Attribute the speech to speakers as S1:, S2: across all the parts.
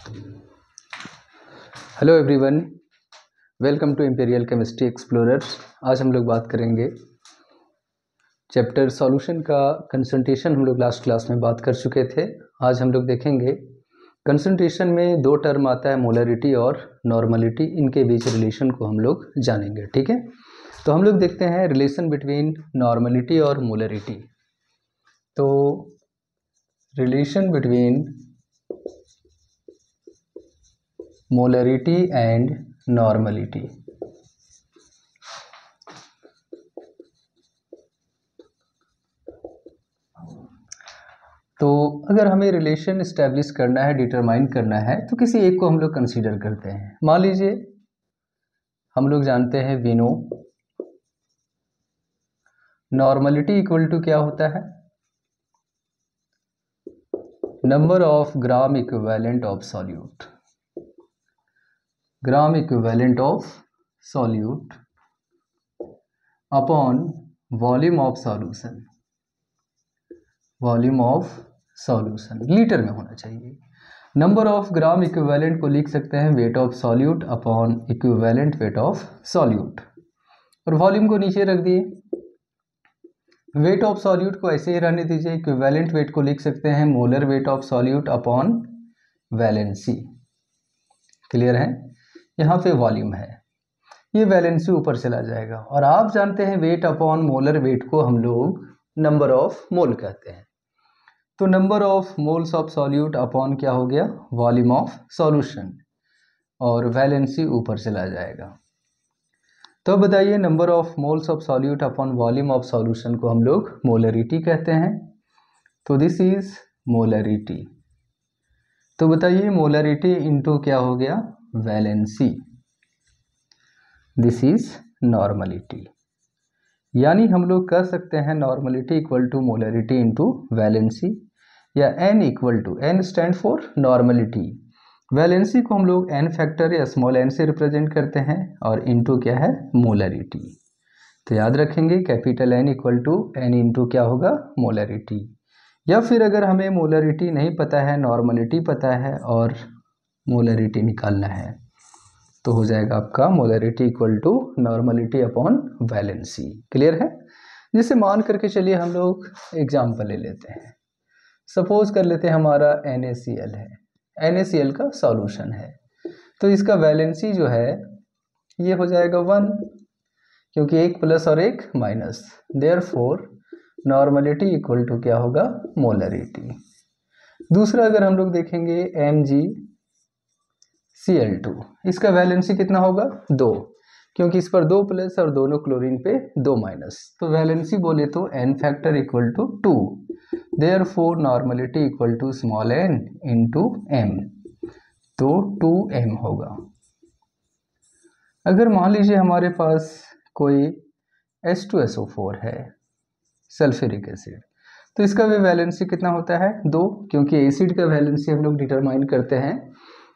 S1: Hello everyone, welcome to imperial chemistry explorers. आज हम लोग बात करेंगे चैप्टर सॉल्यूशन का कंसंट्रेशन। हम लोग लास्ट क्लास में बात कर चुके थे। आज हम लोग देखेंगे कंसंट्रेशन में दो टर्म आता है, मोलरिटी और नॉर्मलिटी। इनके बीच रिलेशन को हम लोग जानेंगे, ठीक है। तो हम लोग देखते हैं रिलेशन बिटवीन नॉर्मलिटी और मोलरिटी। तो relation between molarity and normality. तो अगर हमें रिलेशन इस्टेब्लिश करना है, डिटरमाइन करना है, तो किसी एक को हम लोग कंसीडर करते हैं। मान लीजिए हम लोग जानते हैं we know normality equal to क्या होता है, number of gram equivalent of solute, gram equivalent of solute upon volume of solution, volume of solution litre में होना चाहिए। नंबर ऑफ ग्राम इक्विवेलेंट को लिख सकते हैं weight of solute upon equivalent weight of solute, और वॉल्यूम को नीचे रख दिए। वेट ऑफ सॉल्यूट को ऐसे ही रहने दीजिए। इक्विवेलेंट वेट को लिख सकते हैं molar weight of solute upon valency. Clear है। यहाँ पे वॉल्यूम है, ये वैलेंसी ऊपर चला जाएगा। और आप जानते हैं वेट अपॉन मोलर वेट को हम लोग नंबर ऑफ मोल कहते हैं। तो number of moles of solute upon क्या हो गया, वॉल्यूम ऑफ सॉल्यूशन, और वैलेंसी ऊपर चला जाएगा। तो बताइए number of moles of solute upon volume of solution को हम लोग मोलरिटी कहते हैं। तो दिस इज मोलरिटी। तो बताइए मोलरिटी इंटू क्या हो गया, वैलेंसी। This is normality. यानी हम लोग कह सकते हैं normality equal to molarity into valency, या n equal to, n stand for normality, valency को हम लोग n फैक्टर या स्मॉल n से रिप्रेजेंट करते हैं, और इंटू क्या है, मोलरिटी। तो याद रखेंगे capital N equal to n into क्या होगा, मोलरिटी। या फिर अगर हमें मोलरिटी नहीं पता है, नॉर्मलिटी पता है और मोलरिटी निकालना है, तो हो जाएगा आपका molarity equal to normality upon valency. Clear है। जिसे मान करके चलिए हम लोग एग्जाम्पल ले लेते हैं। सपोज कर लेते हैं हमारा NaCl है, NaCl का सॉल्यूशन है। तो इसका वैलेंसी जो है ये हो जाएगा 1, क्योंकि एक प्लस और एक minus, therefore normality equal to क्या होगा, मोलरिटी। दूसरा अगर हम लोग देखेंगे MgCl2, इसका वैलेंसी कितना होगा, 2, क्योंकि इस पर 2 प्लस और दोनों क्लोरीन पे 2 माइनस, तो वैलेंसी बोले तो n factor equal to 2, therefore normality equal to small n into m, तो 2m होगा। अगर मान लीजिए हमारे पास कोई H2SO4 है, सल्फ्यूरिक एसिड, तो इसका भी वैलेंसी कितना होता है, 2, क्योंकि एसिड का वैलेंसी हम लोग डिटरमाइन करते हैं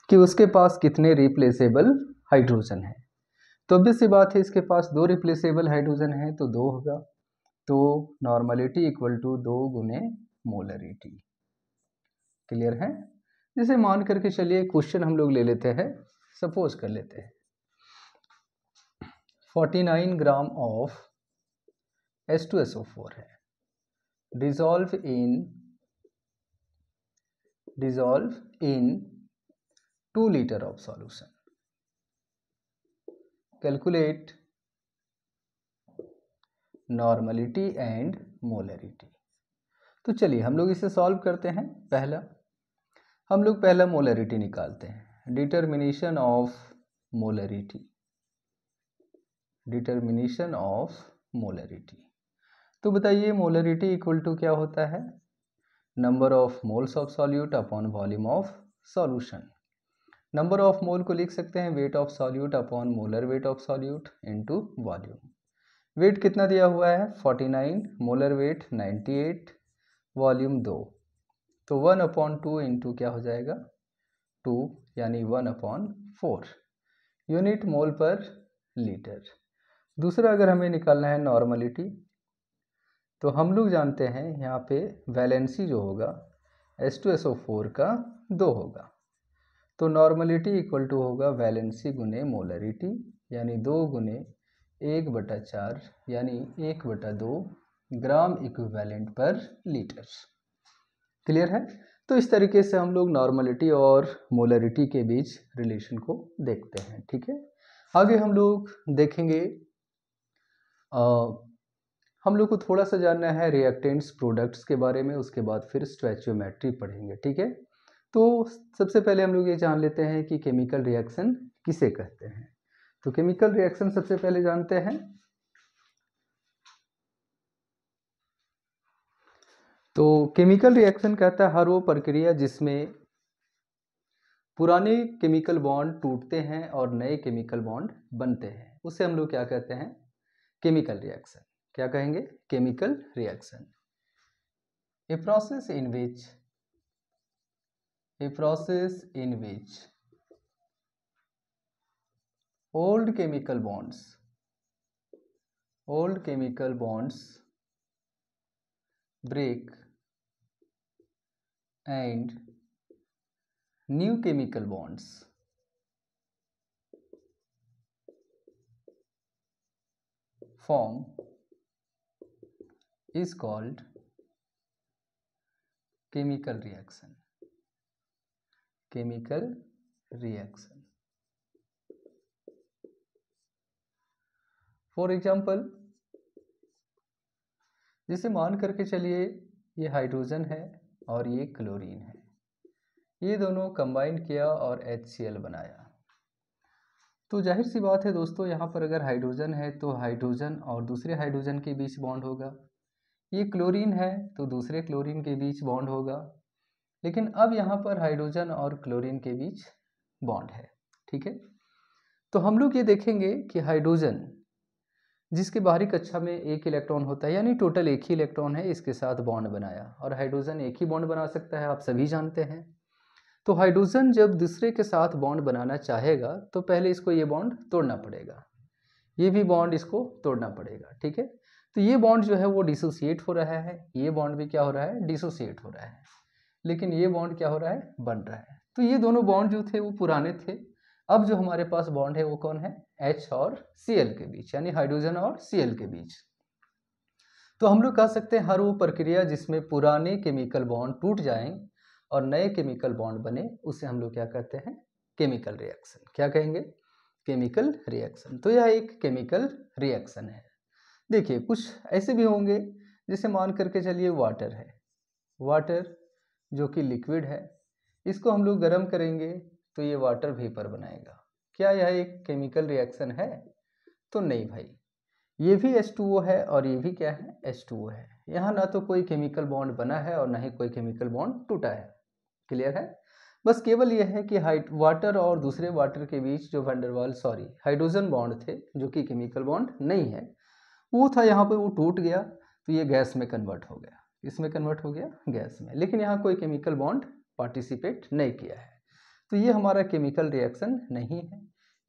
S1: कि उसके पास कितने रिप्लेसेबल हाइड्रोजन है। तो obvious सी बात है, इसके पास 2 रिप्लेसेबल हाइड्रोजन है, तो 2 होगा। तो नॉर्मलिटी इक्वल टू 2 गुने मोलरिटी। क्लियर है। जैसे मान करके चलिए क्वेश्चन हम लोग ले लेते हैं। सपोज कर लेते हैं 49 ग्राम ऑफ H2SO4 है, dissolve in 2 litre of solution. Calculate normality and molarity. तो चलिए हम लोग इसे सॉल्व करते हैं। हम लोग पहला मोलरिटी निकालते हैं। Determination of molarity, determination of molarity. तो बताइए मोलरिटी इक्वल टू क्या होता है, number of moles of solute upon volume of solution. Number of mole को लिख सकते हैं weight of solute upon molar weight of solute into volume. Weight कितना दिया हुआ है, 49, मोलर वेट 98, वॉल्यूम 2, तो 1/2 इंटू क्या हो जाएगा, 2, यानी 1/4 यूनिट मोल पर लीटर। दूसरा अगर हमें निकालना है नॉर्मलिटी, तो हम लोग जानते हैं यहाँ पे वैलेंसी जो होगा H2SO4 का 2 होगा, तो नॉर्मलिटी इक्वल टू होगा वैलेंसी गुने मोलरिटी, यानी 2 गुने 1/4 यानी 1/2 ग्राम इक्विवेलेंट पर लीटर। क्लियर है? तो इस तरीके से हम लोग नॉर्मलिटी और मोलरिटी के बीच रिलेशन को देखते हैं। ठीक है, आगे हम लोग देखेंगे, हम लोग को थोड़ा सा जानना है रिएक्टेंट्स प्रोडक्ट्स के बारे में, उसके बाद फिर स्टोइचियोमेट्री पढ़ेंगे। ठीक है, तो सबसे पहले हम लोग ये जान लेते हैं कि केमिकल रिएक्शन किसे कहते हैं। तो केमिकल रिएक्शन सबसे पहले जानते हैं, तो केमिकल रिएक्शन कहता है हर वो प्रक्रिया जिसमें पुराने केमिकल बॉन्ड टूटते हैं और नए केमिकल बॉन्ड बनते हैं, उसे हम लोग क्या कहते हैं? Chemical reaction. क्या कहेंगे? Chemical reaction. A process in which old chemical bonds break and new chemical bonds form is called chemical reaction. Chemical reaction. For example, जैसे मान करके चलिए ये हाइड्रोजन है और ये क्लोरीन है, ये दोनों कंबाइन किया और HCl बनाया। तो जाहिर सी बात है दोस्तों, यहाँ पर अगर हाइड्रोजन है तो हाइड्रोजन और दूसरे हाइड्रोजन के बीच बॉन्ड होगा, ये क्लोरीन है तो दूसरे क्लोरीन के बीच बॉन्ड होगा। लेकिन अब यहाँ पर हाइड्रोजन और क्लोरीन के बीच बॉन्ड है। ठीक है, तो हम लोग ये देखेंगे कि हाइड्रोजन जिसके बाहरी कक्षा में एक इलेक्ट्रॉन होता है, यानी टोटल एक ही इलेक्ट्रॉन है, इसके साथ बॉन्ड बनाया, और हाइड्रोजन एक ही बॉन्ड बना सकता है, आप सभी जानते हैं। तो हाइड्रोजन जब दूसरे के साथ बॉन्ड बनाना चाहेगा तो पहले इसको ये बॉन्ड तोड़ना पड़ेगा, ये भी बॉन्ड इसको तोड़ना पड़ेगा। ठीक है, तो ये बॉन्ड जो है वो डिसोसिएट हो रहा है, ये बॉन्ड भी क्या हो रहा है? डिसोसिएट हो रहा है। लेकिन ये बॉन्ड क्या हो रहा है? बन रहा है। तो ये दोनों बॉन्ड जो थे वो पुराने थे। अब जो हमारे पास बॉन्ड है वो कौन है? H और Cl के बीच, यानी हाइड्रोजन और Cl के बीच। तो हम लोग कह सकते हैं हर वो प्रक्रिया जिसमें पुराने केमिकल बॉन्ड टूट जाएं और नए केमिकल बॉन्ड बने, उसे हम लोग क्या कहते हैं? Chemical reaction. क्या कहेंगे? Chemical reaction. तो यह एक केमिकल रिएक्शन है। देखिए, कुछ ऐसे भी होंगे, जैसे मान करके चलिए वाटर है, वाटर जो कि लिक्विड है, इसको हम लोग गर्म करेंगे तो ये वाटर वेपर बनाएगा। क्या यह एक केमिकल रिएक्शन है? तो नहीं भाई, ये भी H2O है और ये भी क्या है? H2O है। यहाँ ना तो कोई केमिकल बॉन्ड बना है और ना ही कोई केमिकल बॉन्ड टूटा है। क्लियर है? बस केवल यह है कि वाटर और दूसरे वाटर के बीच जो हाइड्रोजन बॉन्ड थे, जो कि केमिकल बॉन्ड नहीं है, वो था, यहाँ पे वो टूट गया तो ये गैस में कन्वर्ट हो गया। इसमें कन्वर्ट हो गया गैस में, लेकिन यहाँ कोई केमिकल बॉन्ड पार्टिसिपेट नहीं किया है। तो ये हमारा केमिकल रिएक्शन नहीं है,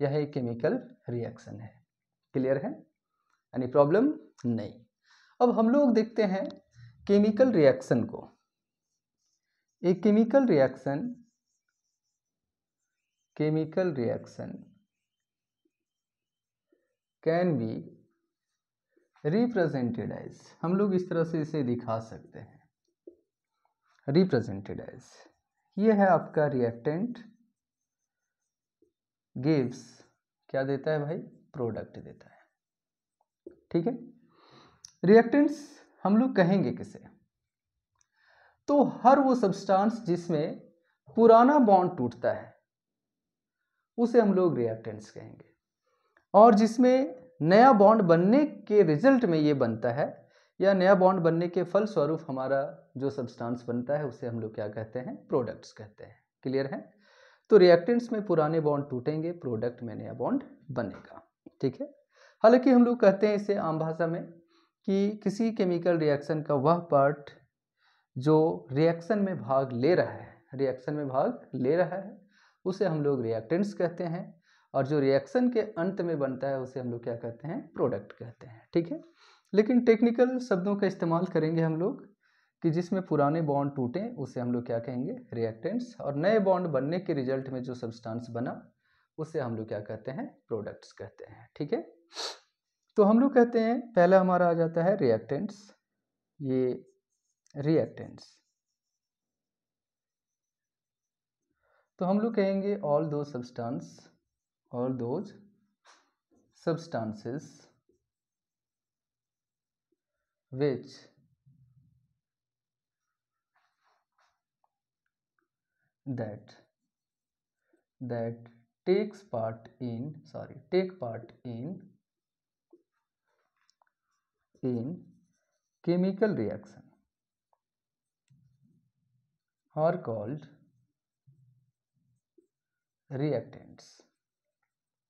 S1: यह एक केमिकल रिएक्शन है। क्लियर है? यानी प्रॉब्लम नहीं। अब हम लोग देखते हैं केमिकल रिएक्शन को। एक chemical reaction can be represented as, हम लोग इस तरह से इसे दिखा सकते हैं, रिप्रेजेंटेड एज, ये है आपका रिएक्टेंट गिव्स, क्या देता है भाई? प्रोडक्ट देता है। ठीक है, रिएक्टेंट्स हम लोग कहेंगे किसे? तो हर वो सब्सटेंस जिसमें पुराना बॉन्ड टूटता है उसे हम लोग रिएक्टेंट्स कहेंगे, और जिसमें नया बॉन्ड बनने के रिजल्ट में ये बनता है, या नया बॉन्ड बनने के फलस्वरूप हमारा जो सब्सटेंस बनता है उसे हम लोग क्या कहते हैं? प्रोडक्ट्स कहते हैं। क्लियर है? तो रिएक्टेंट्स में पुराने बॉन्ड टूटेंगे, प्रोडक्ट में नया बॉन्ड बनेगा। ठीक है, हालांकि हम लोग कहते हैं इसे आम भाषा में कि किसी केमिकल रिएक्शन का वह पार्ट जो रिएक्शन में भाग ले रहा है, उसे हम लोग रिएक्टेंट्स कहते हैं, और जो रिएक्शन के अंत में बनता है उसे हम लोग क्या कहते हैं? प्रोडक्ट कहते हैं। ठीक है, लेकिन टेक्निकल शब्दों का इस्तेमाल करेंगे हम लोग, कि जिसमें पुराने बॉन्ड टूटे उसे हम लोग क्या कहेंगे, रिएक्टेंट्स, और नए बॉन्ड बनने के रिजल्ट में जो सब्सटेंस बना उसे हम लोग क्या कहते हैं, प्रोडक्ट्स कहते हैं। ठीक है, तो हम लोग कहते हैं पहला हमारा आ जाता है रिएक्टेंट्स, ये रिएक्टेंट्स, तो हम लोग कहेंगे all those substances which that take part in chemical reaction are called reactants।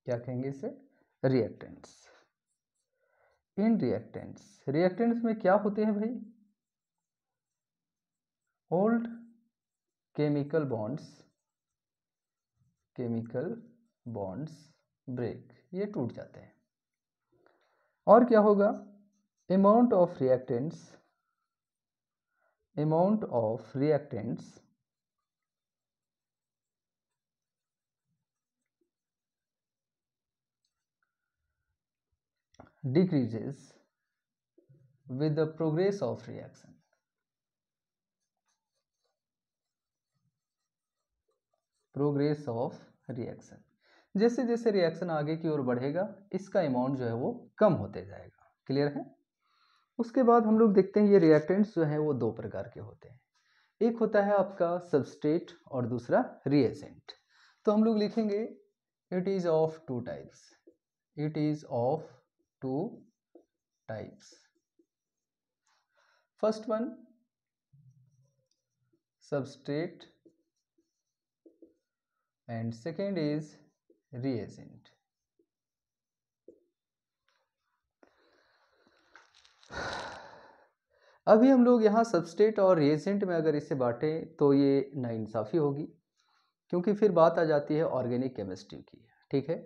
S1: क्या कहेंगे इसे, रिएक्टेंट्स। इन रिएक्टेंट्स में क्या होते हैं भाई, ओल्ड केमिकल बॉन्ड्स ब्रेक, ये टूट जाते हैं। और क्या होगा, amount of reactants decreases with the progress of reaction। जैसे जैसे रिएक्शन आगे की ओर बढ़ेगा इसका अमाउंट जो है वो कम होते जाएगा। क्लियर है। उसके बाद हम लोग देखते हैं ये रिएक्टेंट्स जो हैं वो दो प्रकार के होते हैं, एक होता है आपका सबस्ट्रेट और दूसरा रिएजेंट। तो हम लोग लिखेंगे it is of two types. First one substrate and second is reagent। अभी हम लोग यहाँ सबस्ट्रेट और रिएजेंट में अगर इसे बांटें तो ये नाइंसाफ़ी होगी, क्योंकि फिर बात आ जाती है ऑर्गेनिक केमिस्ट्री की। ठीक है,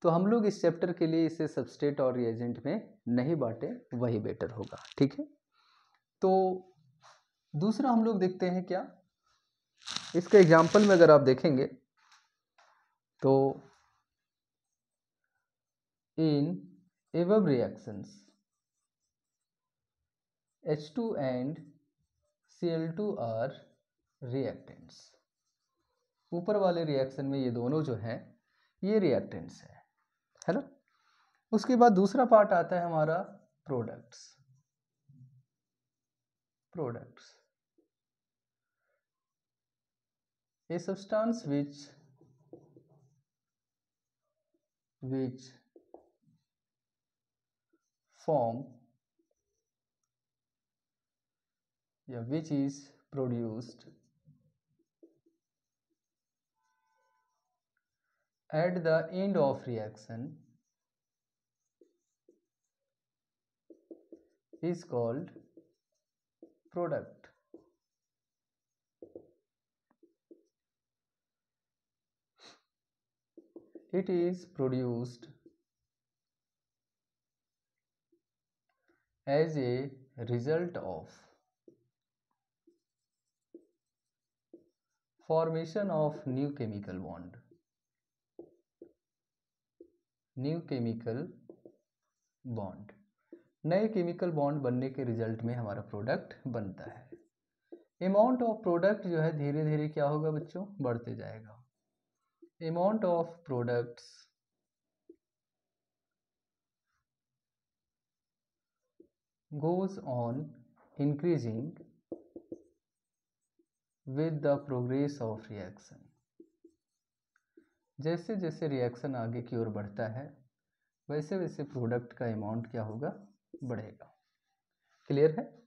S1: तो हम लोग इस चैप्टर के लिए इसे सबस्ट्रेट और रिएजेंट में नहीं बांटें, वही बेटर होगा। ठीक है, तो दूसरा हम लोग देखते हैं क्या, इसके एग्जाम्पल में अगर आप देखेंगे तो इन above reactions H2 and Cl2 are reactants। ऊपर वाले रिएक्शन में ये दोनों जो हैं ये रिएक्टेंट्स है ना। उसके बाद दूसरा पार्ट आता है हमारा products. A substance which form या which is produced at the end of reaction is called product। It is produced as a result of formation of new chemical bond। नए केमिकल बॉन्ड बनने के result में हमारा product बनता है। Amount of product जो है धीरे धीरे क्या होगा बच्चों, बढ़ते जाएगा। Amount of products goes on increasing with the progress of reaction। जैसे जैसे रिएक्शन आगे की ओर बढ़ता है वैसे वैसे प्रोडक्ट का अमाउंट क्या होगा, बढ़ेगा। क्लियर है।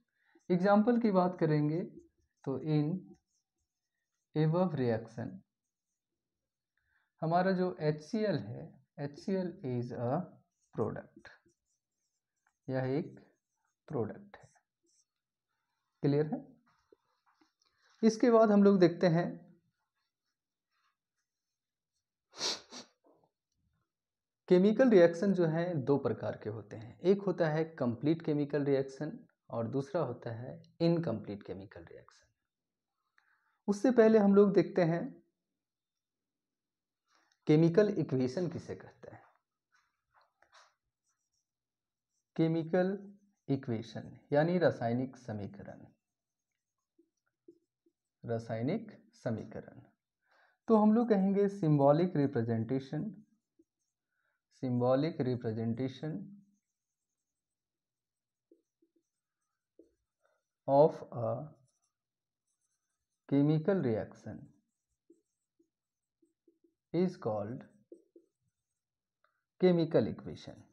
S1: एग्जाम्पल की बात करेंगे तो इन एबव रिएक्शन हमारा जो HCl है, HCl इज अ प्रोडक्ट, यह एक प्रोडक्ट है। क्लियर है। इसके बाद हम लोग देखते हैं केमिकल रिएक्शन जो है दो प्रकार के होते हैं, एक होता है कंप्लीट केमिकल रिएक्शन और दूसरा होता है इनकम्प्लीट केमिकल रिएक्शन। उससे पहले हम लोग देखते हैं केमिकल इक्वेशन किसे कहते हैं। केमिकल इक्वेशन यानी रासायनिक समीकरण। रासायनिक समीकरण तो हम लोग कहेंगे symbolic representation. Symbolic representation of a chemical reaction is called chemical equation.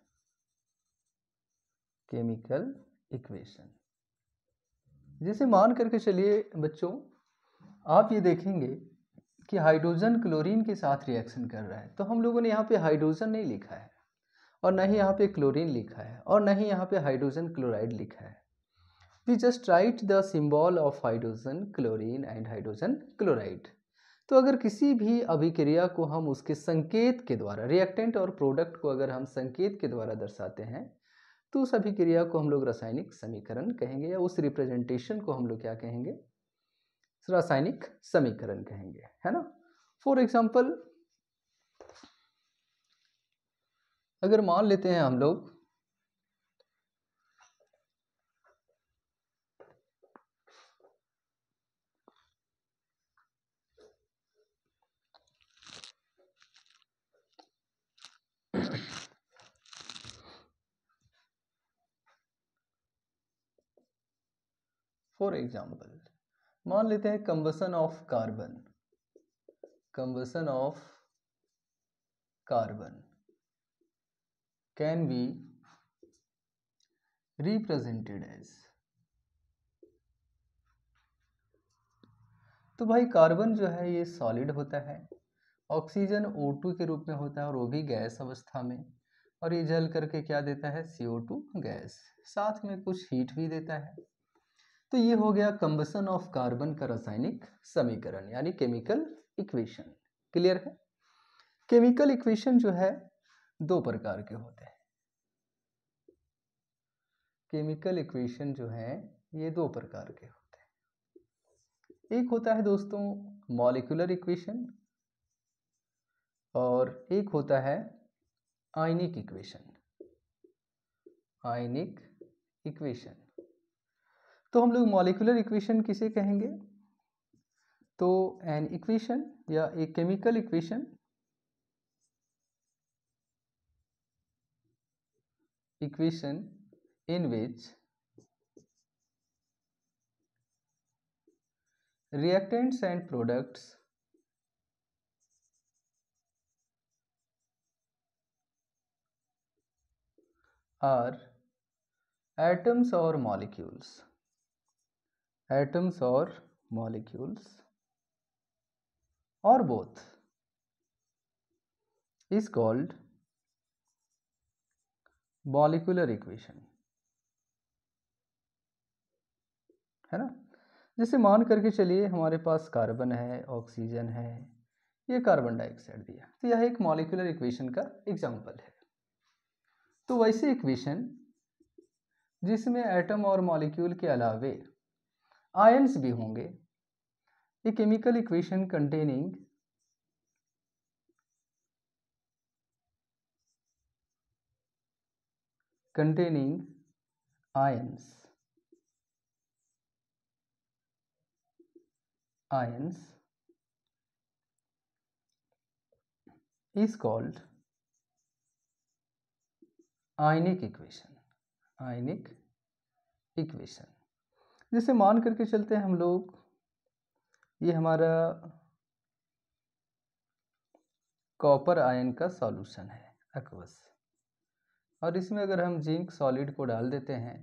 S1: Chemical equation जैसे मान करके चलिए बच्चों, आप ये देखेंगे कि हाइड्रोजन क्लोरीन के साथ रिएक्शन कर रहा है, तो हम लोगों ने यहाँ पे हाइड्रोजन नहीं लिखा है और न ही यहाँ पे क्लोरीन लिखा है और न ही यहाँ पे हाइड्रोजन क्लोराइड लिखा है। We just write the symbol of hydrogen chlorine and hydrogen chloride. तो अगर किसी भी अभिक्रिया को हम उसके संकेत के द्वारा, रिएक्टेंट और प्रोडक्ट को अगर हम संकेत के द्वारा दर्शाते हैं तो उस अभिक्रिया को हम लोग रासायनिक समीकरण कहेंगे, या उस रिप्रेजेंटेशन को हम लोग क्या कहेंगे, रासायनिक समीकरण कहेंगे, है ना। फॉर एग्जाम्पल अगर मान लेते हैं हम लोग फॉर एग्जाम्पल मान लेते हैं combustion of carbon. Combustion of carbon can be represented as. तो भाई कार्बन जो है ये सॉलिड होता है, ऑक्सीजन O2 के रूप में होता है और वो भी गैस अवस्था में, और ये जल करके क्या देता है, CO2 गैस, साथ में कुछ हीट भी देता है। तो ये हो गया कंबसन ऑफ कार्बन का रासायनिक समीकरण यानी केमिकल इक्वेशन। क्लियर है। केमिकल इक्वेशन जो है दो प्रकार के होते हैं। केमिकल इक्वेशन जो है ये दो प्रकार के होते हैं। एक होता है दोस्तों मॉलिक्यूलर इक्वेशन और एक होता है आयनिक इक्वेशन। आयनिक इक्वेशन तो हम लोग मॉलिक्यूलर इक्वेशन किसे कहेंगे, तो एन इक्वेशन या एक chemical equation in which reactants and products are atoms or molecules, atoms or molecules or both, is called molecular equation, है ना। जैसे मान करके चलिए हमारे पास कार्बन है, ऑक्सीजन है, ये कार्बन डाइऑक्साइड दिया, तो यह एक मॉलिक्यूलर इक्वेशन का एग्जाम्पल है। तो वैसे इक्वेशन जिसमें एटम और मॉलिक्यूल के अलावे आयंस भी होंगे, a chemical equation containing ions is called ionic equation. Ionic equation जैसे मान करके चलते हैं हम लोग, ये हमारा कॉपर आयन का सॉल्यूशन है एक्वस, और इसमें अगर हम जिंक सॉलिड को डाल देते हैं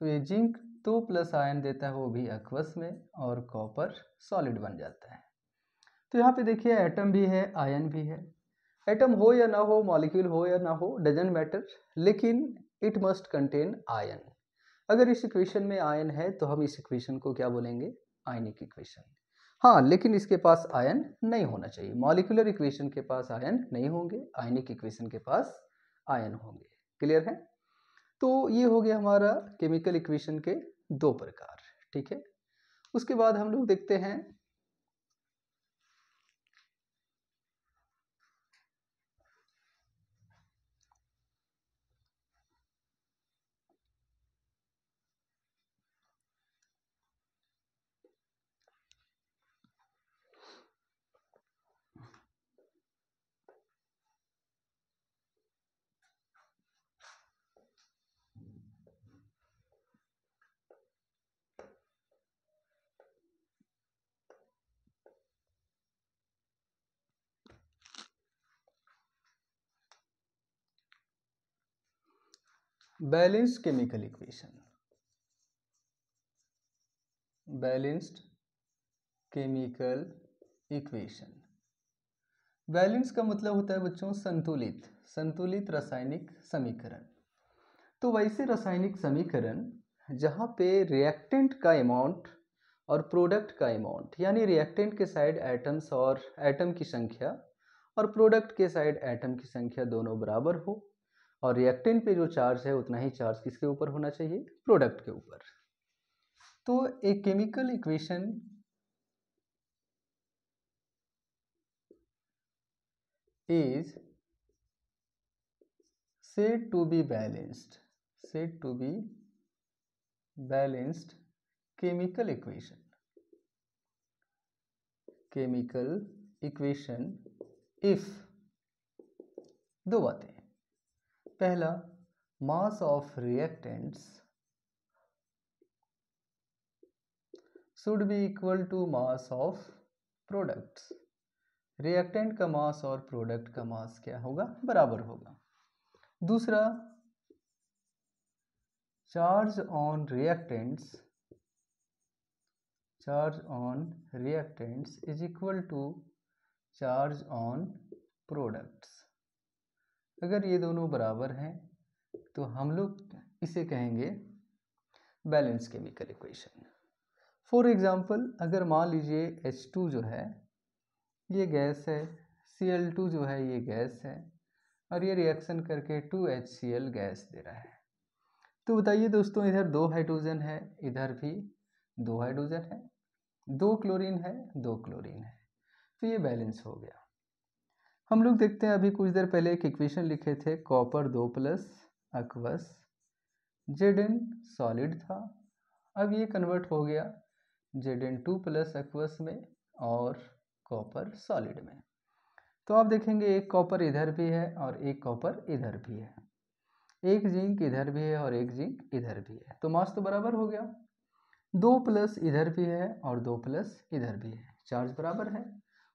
S1: तो ये जिंक 2+ आयन देता है, वो भी एक्वस में, और कॉपर सॉलिड बन जाता है। तो यहाँ पे देखिए एटम भी है, आयन भी है। एटम हो या ना हो, मॉलिक्यूल हो या ना हो, डजंट मैटर, लेकिन इट मस्ट कंटेन आयन। अगर इस इक्वेशन में आयन है तो हम इस इक्वेशन को क्या बोलेंगे, आयनिक इक्वेशन। हाँ, लेकिन इसके पास आयन नहीं होना चाहिए। मॉलिक्यूलर इक्वेशन के पास आयन नहीं होंगे, आयनिक इक्वेशन के पास आयन होंगे। क्लियर है। तो ये हो गया हमारा केमिकल इक्वेशन के दो प्रकार, ठीक है। उसके बाद हम लोग देखते हैं balanced chemical equation. Balanced chemical equation. Balance का मतलब होता है बच्चों संतुलित, संतुलित रासायनिक समीकरण। तो वैसे रासायनिक समीकरण जहाँ पे रिएक्टेंट का अमाउंट और प्रोडक्ट का अमाउंट, यानी रिएक्टेंट के साइड एटम्स और एटम की संख्या और प्रोडक्ट के साइड एटम की संख्या दोनों बराबर हो, और रिएक्टेंट पे जो चार्ज है उतना ही चार्ज किसके ऊपर होना चाहिए, प्रोडक्ट के ऊपर। तो एक chemical equation is said to be balanced, said to be balanced chemical equation, chemical equation if दो बातें, पहला mass of reactants should be equal to mass of products, reactant का मास और प्रोडक्ट का मास क्या होगा, बराबर होगा। दूसरा, charge on reactants, charge on reactants is equal to charge on products. अगर ये दोनों बराबर हैं तो हम लोग इसे कहेंगे balance chemical equation. For example, अगर मान लीजिए H2 जो है ये गैस है, Cl2 जो है ये गैस है, और ये रिएक्शन करके 2HCl गैस दे रहा है। तो बताइए दोस्तों, इधर दो हाइड्रोजन है, इधर भी दो हाइड्रोजन है, दो क्लोरीन है, दो क्लोरीन है, तो ये बैलेंस हो गया। हम लोग देखते हैं, अभी कुछ देर पहले एक इक्वेशन लिखे थे, कॉपर 2 प्लस अक्वस Zn सॉलिड था, अब ये कन्वर्ट हो गया Zn2 प्लस अक्वस में और कॉपर सॉलिड में। तो आप देखेंगे एक कॉपर इधर भी है और एक कॉपर इधर भी है, एक जिंक इधर भी है और एक जिंक इधर भी है, तो मास तो बराबर हो गया। 2 प्लस इधर भी है और 2 प्लस इधर भी है, चार्ज बराबर है।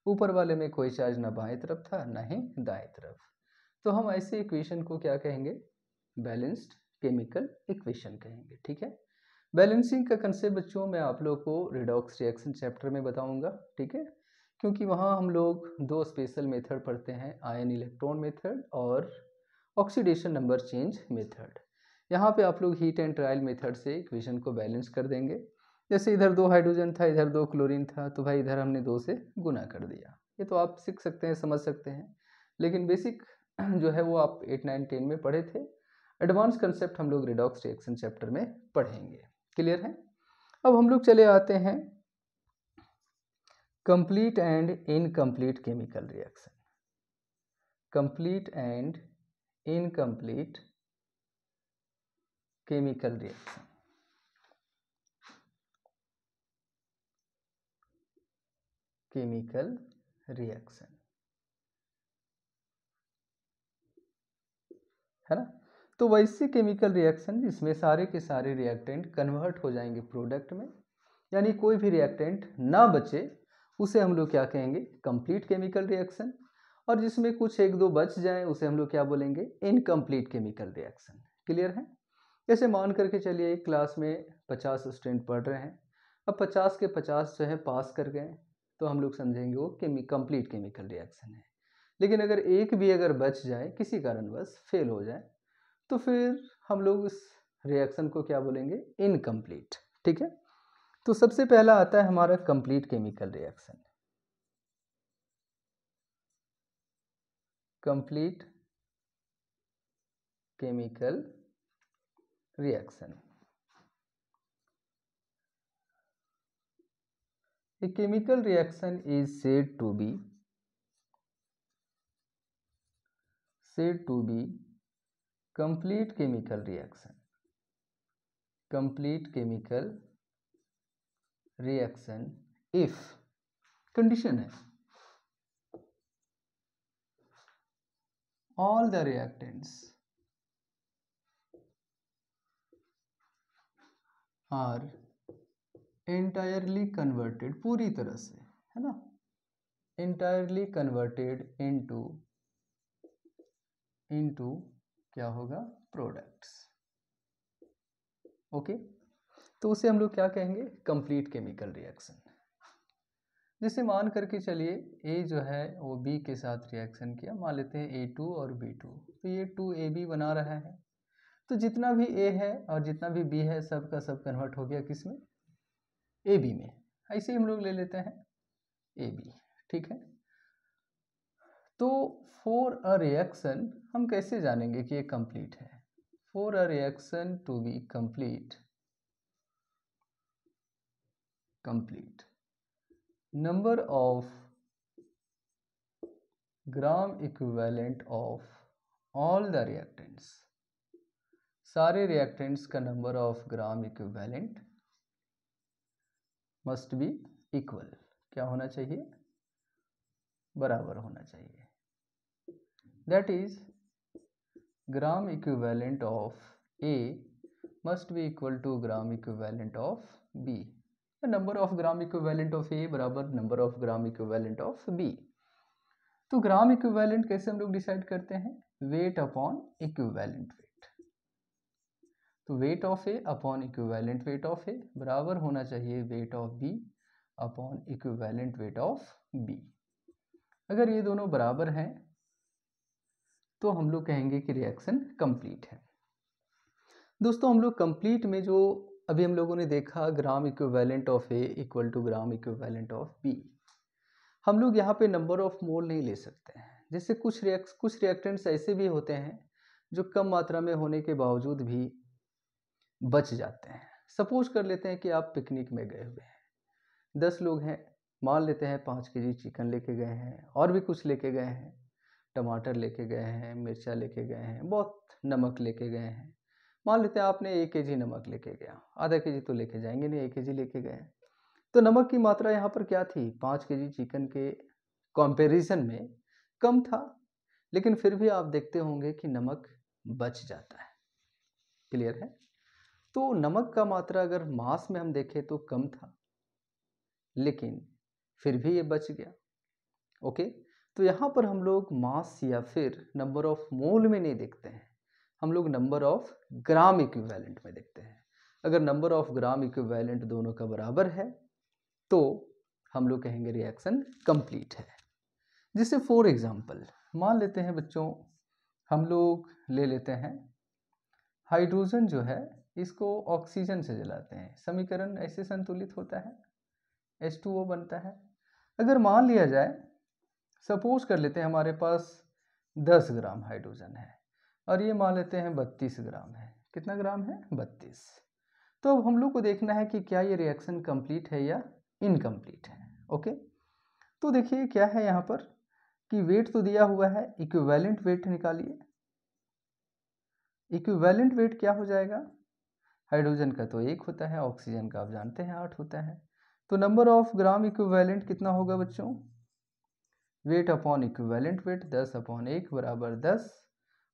S1: ऊपर वाले में कोई चार्ज ना बाएं तरफ था ना ही दाएं तरफ, तो हम ऐसे इक्वेशन को क्या कहेंगे, बैलेंस्ड केमिकल इक्वेशन कहेंगे, ठीक है। बैलेंसिंग का कंसेप्ट बच्चों मैं आप लोगों को रिडॉक्स रिएक्शन चैप्टर में बताऊंगा, ठीक है, क्योंकि वहाँ हम लोग दो स्पेशल मेथड पढ़ते हैं, आयन इलेक्ट्रॉन मेथड और ऑक्सीडेशन नंबर चेंज मेथड। यहाँ पे आप लोग हीट एंड ट्रायल मेथड से इक्वेशन को बैलेंस कर देंगे। जैसे इधर दो हाइड्रोजन था, इधर दो क्लोरीन था, तो भाई इधर हमने 2 से गुना कर दिया। ये तो आप सीख सकते हैं, समझ सकते हैं, लेकिन बेसिक जो है वो आप 8, 9, 10 में पढ़े थे। एडवांस कंसेप्ट हम लोग रिडॉक्स रिएक्शन चैप्टर में पढ़ेंगे, क्लियर है। अब हम लोग चले आते हैं complete and incomplete chemical reaction. Complete and incomplete chemical reaction. Chemical reaction है ना। तो वैसे केमिकल रिएक्शन जिसमें सारे के सारे रिएक्टेंट कन्वर्ट हो जाएंगे प्रोडक्ट में, यानी कोई भी रिएक्टेंट ना बचे, उसे हम लोग क्या कहेंगे, कंप्लीट केमिकल रिएक्शन। और जिसमें कुछ एक दो बच जाए उसे हम लोग क्या बोलेंगे, इनकम्प्लीट केमिकल रिएक्शन, क्लियर है। जैसे मान करके चलिए एक क्लास में 50 स्टूडेंट पढ़ रहे हैं, अब 50 के 50 जो है पास कर गए, तो हम लोग समझेंगे वो कंप्लीट केमिकल रिएक्शन है। लेकिन अगर एक भी अगर बच जाए, किसी कारणवश फेल हो जाए, तो फिर हम लोग उस रिएक्शन को क्या बोलेंगे, इनकम्प्लीट, ठीक है। तो सबसे पहला आता है हमारा complete chemical reaction. Complete chemical reaction. A chemical reaction is said to be complete chemical reaction. Complete chemical reaction if condition है all the reactants are entirely converted, पूरी तरह से, है ना, entirely converted into क्या होगा, प्रोडक्ट्स. ओके, तो उसे हम लोग क्या कहेंगे, कंप्लीट केमिकल रिएक्शन. जैसे मान करके चलिए ए जो है वो बी के साथ रिएक्शन किया, मान लेते हैं A2 और B2, तो ये 2AB बना रहा है, तो जितना भी ए है और जितना भी बी है सब का सब कन्वर्ट हो गया किस में, ए बी में. ऐसे ही हम लोग ले लेते हैं ए बी. ठीक है, तो फॉर अ रिएक्शन हम कैसे जानेंगे कि ये कंप्लीट है. For a reaction to be complete number of gram equivalent of all the reactants, सारे रिएक्टेंट्स का number of gram equivalent must be equal. क्या होना चाहिए, बराबर होना चाहिए. That is gram equivalent of A must be equal to gram equivalent of B. Number of gram equivalent of A बराबर number of gram equivalent of B. तो gram equivalent कैसे हम लोग डिसाइड करते हैं, वेट अपॉन इक्विवेलेंट वेट. तो weight of A upon equivalent weight of A बराबर होना चाहिए weight of B upon equivalent weight of B. अगर ये दोनों बराबर हैं तो हम लोग कहेंगे कि रिएक्शन कंप्लीट है. दोस्तों हम लोग कंप्लीट में जो अभी हम लोगों ने देखा gram equivalent of A equal to gram equivalent of B, हम लोग यहाँ पे नंबर ऑफ मोल नहीं ले सकते हैं. जैसे कुछ रिएक्टेंट्स ऐसे भी होते हैं जो कम मात्रा में होने के बावजूद भी बच जाते हैं. सपोज कर लेते हैं कि आप पिकनिक में गए हुए हैं, 10 लोग हैं, मान लेते हैं 5 केजी चिकन लेके गए हैं और भी कुछ लेके गए हैं, टमाटर लेके गए हैं, मिर्चा लेके गए हैं, बहुत नमक लेके गए हैं. मान लेते हैं आपने 1 केजी नमक लेके गया, आधा केजी तो लेके जाएंगे नहीं, 1 केजी लेके गए. तो नमक की मात्रा यहाँ पर क्या थी, 5 केजी चिकन के कंपैरिजन में कम था, लेकिन फिर भी आप देखते होंगे कि नमक बच जाता है. क्लियर है. तो नमक का मात्रा अगर मास में हम देखें तो कम था, लेकिन फिर भी ये बच गया. ओके, तो यहाँ पर हम लोग मास या फिर नंबर ऑफ मोल में नहीं देखते हैं, हम लोग नंबर ऑफ ग्राम इक्विवेलेंट में देखते हैं. अगर नंबर ऑफ ग्राम इक्विवेलेंट दोनों का बराबर है तो हम लोग कहेंगे रिएक्शन कंप्लीट है. जैसे फॉर एग्जांपल मान लेते हैं बच्चों, हम लोग ले लेते हैं हाइड्रोजन जो है इसको ऑक्सीजन से जलाते हैं, समीकरण ऐसे संतुलित होता है, H2O बनता है. अगर मान लिया जाए, सपोज कर लेते हैं हमारे पास 10 ग्राम हाइड्रोजन है और ये मान लेते हैं 32 ग्राम है. कितना ग्राम है, 32. तो अब हम लोग को देखना है कि क्या ये रिएक्शन कंप्लीट है या इनकम्प्लीट है. ओके, तो देखिए क्या है यहाँ पर कि वेट तो दिया हुआ है, इक्विवेलेंट वेट निकालिए. इक्विवेलेंट वेट क्या हो जाएगा, हाइड्रोजन का तो 1 होता है, ऑक्सीजन का आप जानते हैं 8 होता है. तो नंबर ऑफ ग्राम इक्विवेलेंट कितना होगा बच्चों, wait upon equivalent wait 10 upon 1 बराबर 10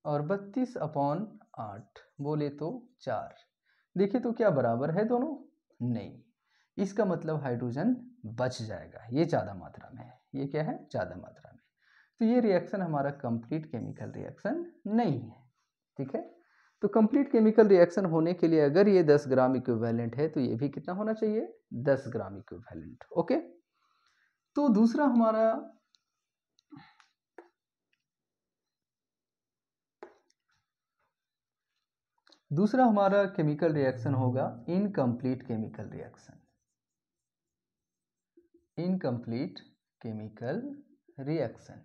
S1: और 32 अपॉन 8 बोले तो 4. देखिए तो क्या बराबर है दोनों, नहीं. इसका मतलब हाइड्रोजन बच जाएगा, ये ज़्यादा मात्रा में है, ये क्या है, ज़्यादा मात्रा में. तो ये रिएक्शन हमारा कंप्लीट केमिकल रिएक्शन नहीं है. ठीक है, तो कंप्लीट केमिकल रिएक्शन होने के लिए अगर ये 10 ग्राम इक्विवेलेंट है तो ये भी कितना होना चाहिए, 10 ग्राम इक्विवेलेंट. ओके, तो दूसरा हमारा केमिकल रिएक्शन होगा incomplete chemical reaction. Incomplete chemical reaction.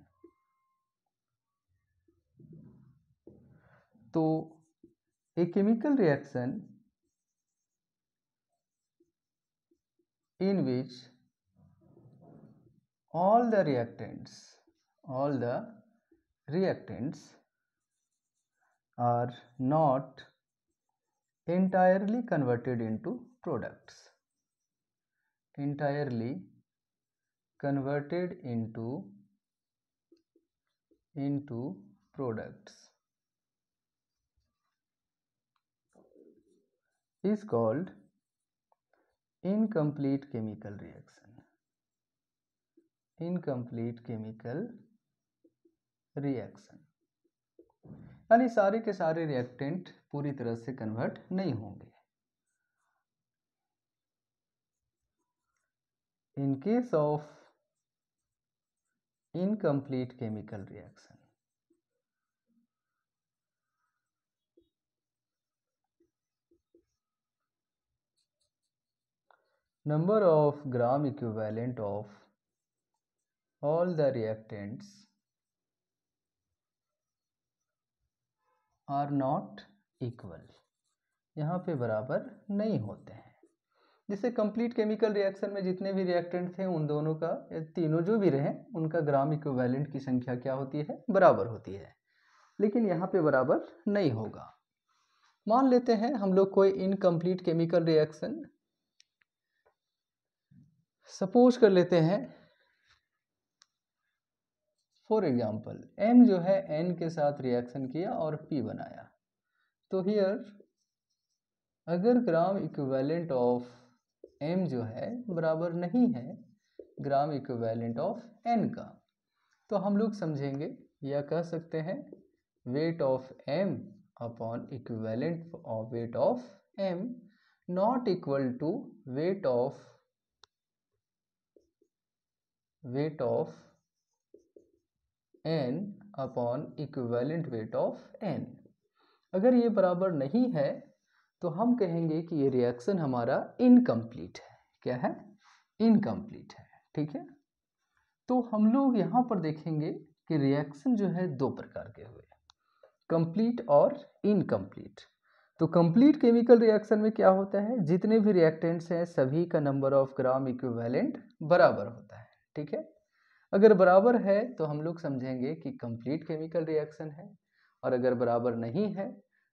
S1: तो A chemical reaction in which all the reactants are not entirely converted into products. Entirely converted into products is called incomplete chemical reaction. Incomplete chemical reaction यानी सारे के सारे reactant पूरी तरह से convert नहीं होंगे. In case of incomplete chemical reaction, number of gram equivalent of all the reactants are not equal. यहाँ पे बराबर नहीं होते हैं. जिससे कंप्लीट केमिकल रिएक्शन में जितने भी रिएक्टेंट थे उन दोनों का तीनों जो भी रहे उनका ग्राम इक्विवेलेंट की संख्या क्या होती है, बराबर होती है. लेकिन यहाँ पे बराबर नहीं होगा. मान लेते हैं हम लोग कोई इनकम्प्लीट केमिकल रिएक्शन सपोज कर लेते हैं. फॉर एग्जांपल M जो है N के साथ रिएक्शन किया और P बनाया. तो हियर अगर ग्राम इक्विवेलेंट ऑफ M जो है बराबर नहीं है ग्राम इक्विवेलेंट ऑफ N का, तो हम लोग समझेंगे या कह सकते हैं weight of M upon equivalent of weight of M not equal to weight of N upon equivalent weight of N. अगर ये बराबर नहीं है तो हम कहेंगे कि ये रिएक्शन हमारा इनकम्प्लीट है. क्या है? इनकम्प्लीट है. ठीक है. तो हम लोग यहाँ पर देखेंगे कि रिएक्शन जो है दो प्रकार के हुए, कंप्लीट और इनकम्प्लीट. तो कंप्लीट केमिकल रिएक्शन में क्या होता है, जितने भी रिएक्टेंट्स हैं सभी का नंबर ऑफ ग्राम इक्विवेलेंट बराबर होता है. ठीक है. अगर बराबर है तो हम लोग समझेंगे कि कंप्लीट केमिकल रिएक्शन है, और अगर बराबर नहीं है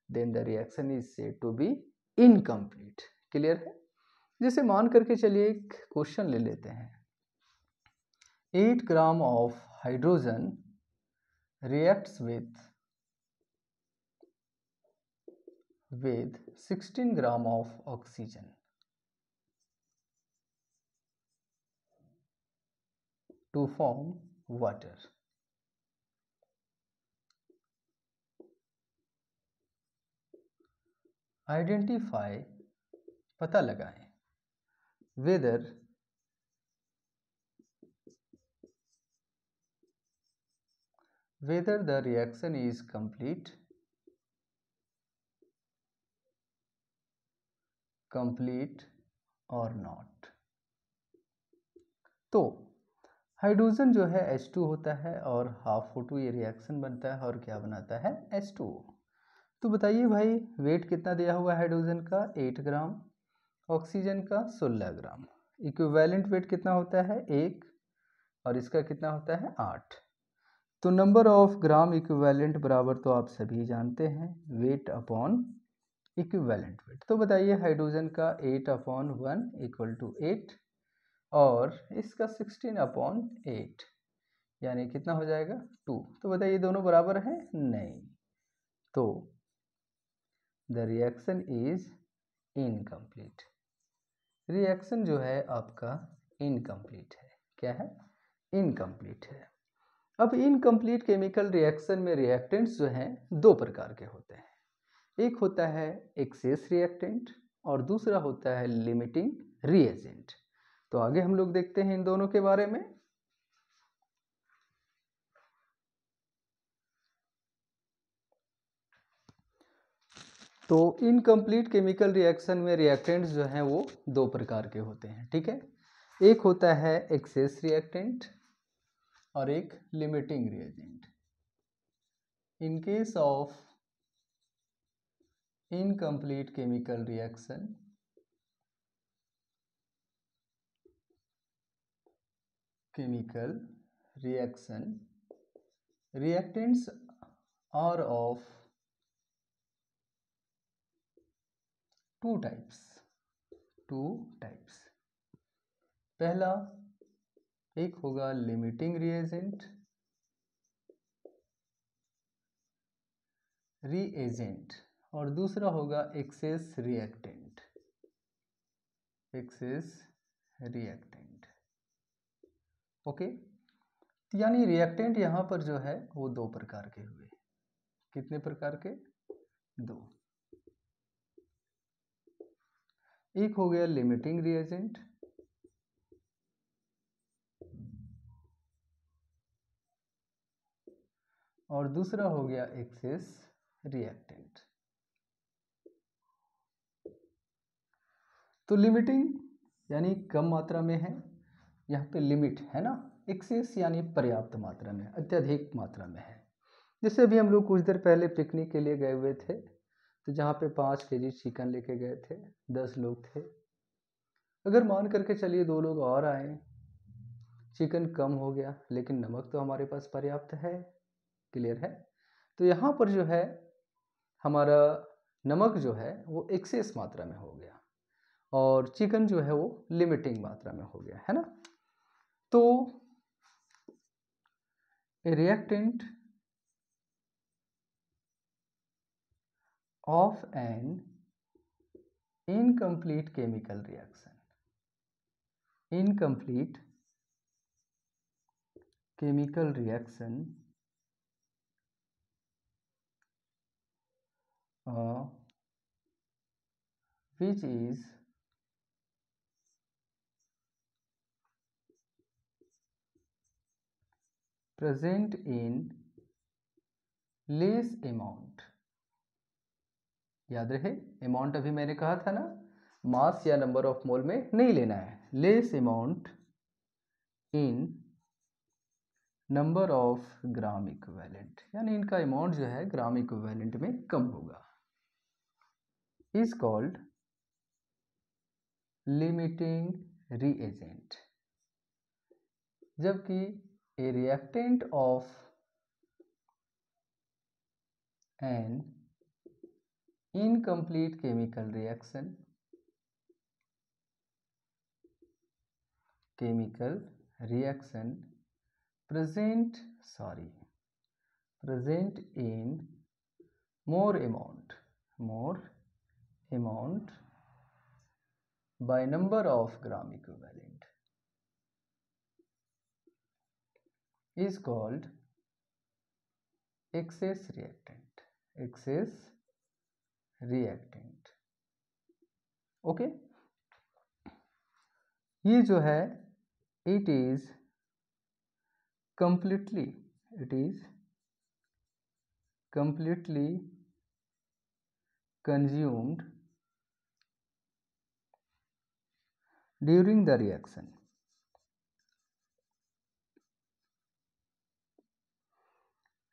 S1: then the reaction is said to be incomplete. Clear है. जैसे मान करके चलिए एक क्वेश्चन ले लेते हैं. 8 gram of hydrogen reacts with 16 gram of oxygen to form water. Identify पता लगाएं whether the reaction is complete or not. तो हाइड्रोजन जो है H2 होता है और हाफ O2 ये रिएक्शन बनता है और क्या बनाता है, H2O. तो बताइए भाई वेट कितना दिया हुआ है हाइड्रोजन का, 8 ग्राम, ऑक्सीजन का 16 ग्राम. इक्विवेलेंट वेट कितना होता है, 1, और इसका कितना होता है, 8. तो नंबर ऑफ ग्राम इक्विवेलेंट बराबर तो आप सभी जानते हैं वेट अपॉन इक्विवेलेंट वेट. तो बताइए हाइड्रोजन का 8/1 इक्वल टू 8 और इसका 16/8 यानी कितना हो जाएगा, 2. तो बताइए दोनों बराबर हैं, नहीं. तो the reaction is incomplete. Reaction जो है आपका इनकम्प्लीट है. क्या है, इनकम्प्लीट है. अब इनकम्प्लीट केमिकल रिएक्शन में रिएक्टेंट्स जो हैं दो प्रकार के होते हैं. एक होता है एक्सेस रिएक्टेंट और दूसरा होता है लिमिटिंग रिएजेंट. तो आगे हम लोग देखते हैं इन दोनों के बारे में. तो इनकम्प्लीट केमिकल रिएक्शन में रिएक्टेंट्स जो हैं वो दो प्रकार के होते हैं. ठीक है. एक होता है एक्सेस रिएक्टेंट और एक limiting reagent. In case of incomplete chemical reaction reactants are of two types पहला एक होगा लिमिटिंग रीएजेंट और दूसरा होगा एक्सेस रिएक्टेंट ओके। यानी रिएक्टेंट यहाँ पर जो है वो दो प्रकार के हुए। कितने प्रकार के? दो। एक हो गया लिमिटिंग रिएजेंट और दूसरा हो गया एक्सेस रिएक्टेंट। तो लिमिटिंग यानी कम मात्रा में है, यहाँ पे लिमिट है ना। एक्सेस यानी पर्याप्त मात्रा में, अत्यधिक मात्रा में है। जैसे अभी हम लोग कुछ देर पहले पिकनिक के लिए गए हुए थे, तो जहाँ पे 5 केजी चिकन लेके गए थे, 10 लोग थे। अगर मान करके चलिए 2 लोग और आए, चिकन कम हो गया लेकिन नमक तो हमारे पास पर्याप्त है। क्लियर है? तो यहाँ पर जो है हमारा नमक जो है वो एक्सेस मात्रा में हो गया और चिकन जो है वो लिमिटिंग मात्रा में हो गया, है ना। तो a reactant of an incomplete chemical reaction, incomplete chemical reaction which is present in less amount। याद रहे अमाउंट अभी मैंने कहा था ना, मास या नंबर ऑफ मोल में नहीं लेना है। Less amount in number of gram equivalent, यानी इनका अमाउंट जो है ग्राम इक्विवेलेंट में कम होगा, इज कॉल्ड लिमिटिंग रीएजेंट। जबकि a reactant of an incomplete chemical reaction present in more amount by number of gram equivalent is called excess reactant। Okay. ये जो है it is completely consumed during the reaction।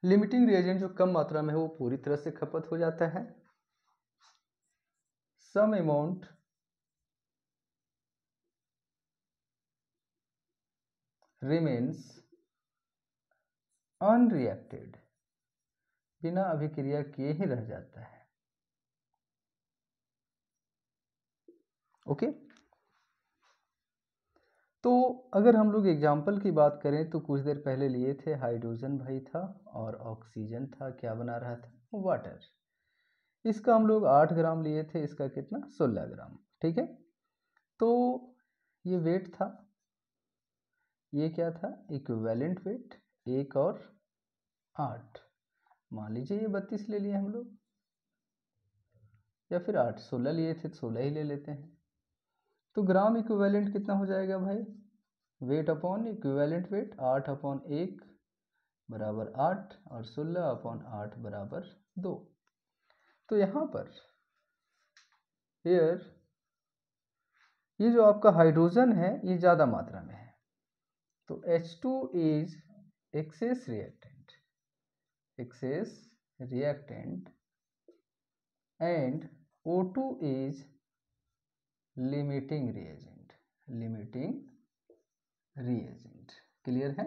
S1: Limiting reagent जो कम मात्रा में है वो पूरी तरह से खपत हो जाता है। सम अमाउंट रिमेन्स अनरिएक्टेड, बिना अभिक्रिया किए ही रह जाता है। ओके। तो अगर हम लोग एग्जाम्पल की बात करें तो कुछ देर पहले लिए थे, हाइड्रोजन भाई था और ऑक्सीजन था, क्या बना रहा था? वाटर। इसका हम लोग 8 ग्राम लिए थे, इसका कितना? 16 ग्राम। ठीक है। तो ये वेट था, ये क्या था? इक्विवेलेंट वेट, 1 और 8। मान लीजिए ये 32 ले लिए हम लोग, या फिर 8, 16 लिए थे तो 16 ही ले लेते हैं। तो ग्राम इक्विवेलेंट कितना हो जाएगा भाई? Wait upon equivalent wait, 8 upon 1 बराबर 8 और 16 अपॉन 8 बराबर 2। तो यहाँ पर हियर ये जो आपका हाइड्रोजन है ये ज़्यादा मात्रा में है, तो H2 is excess reactant and O2 is limiting reagent, limiting reagent। Clear है?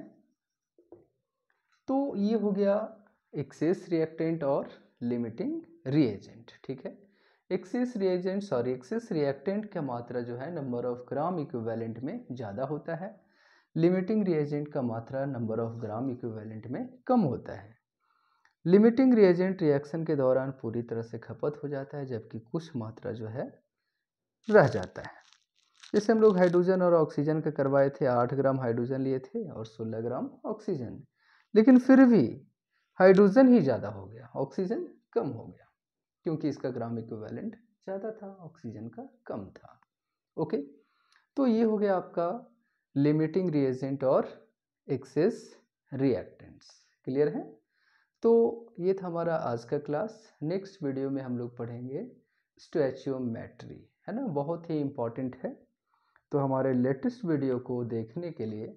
S1: तो ये हो गया एक्सेस रिएक्टेंट और लिमिटिंग रिएजेंट। ठीक है, एक्सेस रिएक्टेंट का मात्रा जो है नंबर ऑफ ग्राम इक्विवेलेंट में ज़्यादा होता है, लिमिटिंग रिएजेंट का मात्रा नंबर ऑफ ग्राम इक्विवेलेंट में कम होता है। लिमिटिंग रिएजेंट रिएक्शन के दौरान पूरी तरह से खपत हो जाता है, जबकि कुछ मात्रा जो है रह जाता है। जैसे हम लोग हाइड्रोजन और ऑक्सीजन का करवाए थे, 8 ग्राम हाइड्रोजन लिए थे और 16 ग्राम ऑक्सीजन, लेकिन फिर भी हाइड्रोजन ही ज़्यादा हो गया, ऑक्सीजन कम हो गया, क्योंकि इसका ग्राम इक्विवेलेंट ज़्यादा था, ऑक्सीजन का कम था। ओके, तो ये हो गया आपका लिमिटिंग रिएजेंट और एक्सेस रिएक्टेंट्स। क्लियर है? तो ये था हमारा आज का क्लास। नेक्स्ट वीडियो में हम लोग पढ़ेंगे स्टोइचियोमेट्री, है ना, बहुत ही इम्पॉर्टेंट है। तो हमारे लेटेस्ट वीडियो को देखने के लिए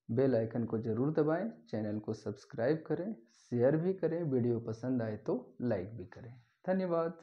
S1: बेल आइकन को ज़रूर दबाएं, चैनल को सब्सक्राइब करें, शेयर भी करें, वीडियो पसंद आए तो लाइक भी करें। धन्यवाद।